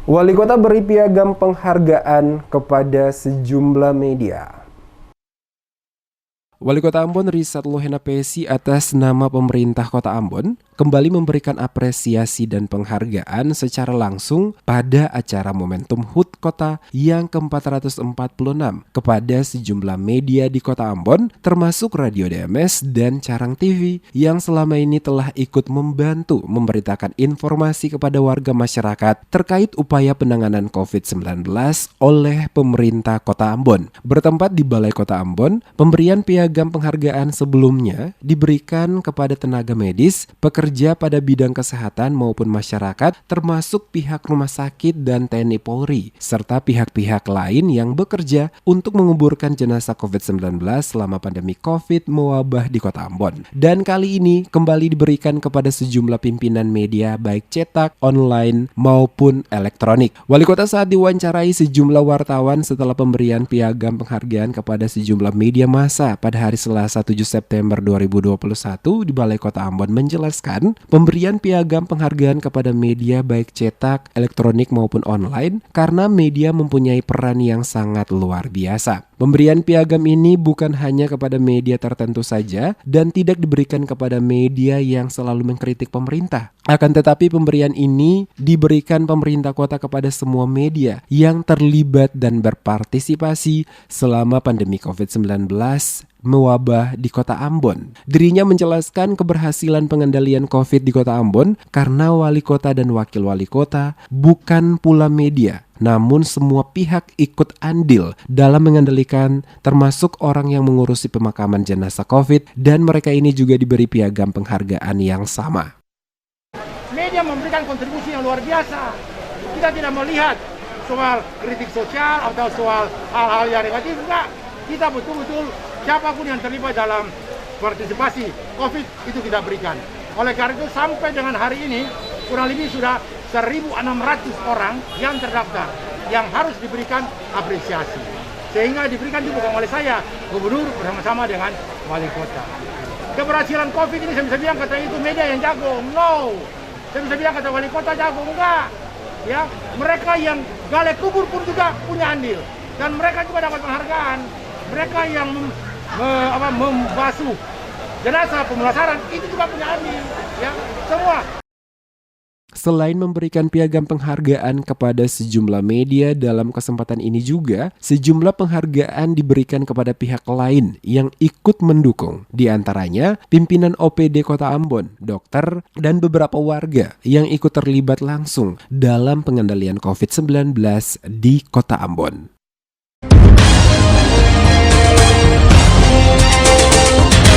Wali Kota beri piagam penghargaan kepada sejumlah media. Wali Kota Ambon Risat Lohena Pesi atas nama pemerintah Kota Ambon kembali memberikan apresiasi dan penghargaan secara langsung pada acara Momentum HUT Kota yang ke-446 kepada sejumlah media di Kota Ambon termasuk Radio DMS dan Carang TV yang selama ini telah ikut membantu memberitakan informasi kepada warga masyarakat terkait upaya penanganan COVID-19 oleh pemerintah Kota Ambon. Bertempat di Balai Kota Ambon, pemberian piagam penghargaan sebelumnya diberikan kepada tenaga medis, pekerja pada bidang kesehatan maupun masyarakat, termasuk pihak rumah sakit dan TNI Polri, serta pihak-pihak lain yang bekerja untuk menguburkan jenazah COVID-19 selama pandemi COVID mewabah di Kota Ambon. Dan kali ini kembali diberikan kepada sejumlah pimpinan media baik cetak, online maupun elektronik. Wali Kota saat diwawancarai sejumlah wartawan setelah pemberian piagam penghargaan kepada sejumlah media massa pada hari Selasa 7 September 2021 di Balai Kota Ambon menjelaskan pemberian piagam penghargaan kepada media baik cetak, elektronik maupun online karena media mempunyai peran yang sangat luar biasa. Pemberian piagam ini bukan hanya kepada media tertentu saja dan tidak diberikan kepada media yang selalu mengkritik pemerintah. Akan tetapi pemberian ini diberikan pemerintah kota kepada semua media yang terlibat dan berpartisipasi selama pandemi COVID-19 mewabah di Kota Ambon. Dirinya menjelaskan keberhasilan pengendalian COVID di Kota Ambon karena wali kota dan wakil wali kota bukan pula media, namun semua pihak ikut andil dalam mengendalikan, termasuk orang yang mengurusi pemakaman jenazah COVID, dan mereka ini juga diberi piagam penghargaan yang sama. Media memberikan kontribusi yang luar biasa. Kita tidak melihat soal kritik sosial atau soal hal-hal yang negatif, enggak. Kita betul-betul siapapun yang terlibat dalam partisipasi COVID itu kita berikan. Oleh karena itu sampai dengan hari ini kurang lebih sudah 1.600 orang yang terdaftar yang harus diberikan apresiasi. Sehingga diberikan juga bukan oleh saya, gubernur bersama-sama dengan wali kota. Keberhasilan COVID ini saya bisa bilang kata itu media yang jago, no. Saya bisa bilang kata wali kota jago, enggak. Ya, mereka yang gali kubur pun juga punya andil dan mereka juga dapat penghargaan. Mereka yang membasuh jenazah pemulasaran itu juga punya andil, ya, semua. Selain memberikan piagam penghargaan kepada sejumlah media, dalam kesempatan ini juga sejumlah penghargaan diberikan kepada pihak lain yang ikut mendukung. Di antaranya pimpinan OPD Kota Ambon, dokter, dan beberapa warga yang ikut terlibat langsung dalam pengendalian COVID-19 di Kota Ambon.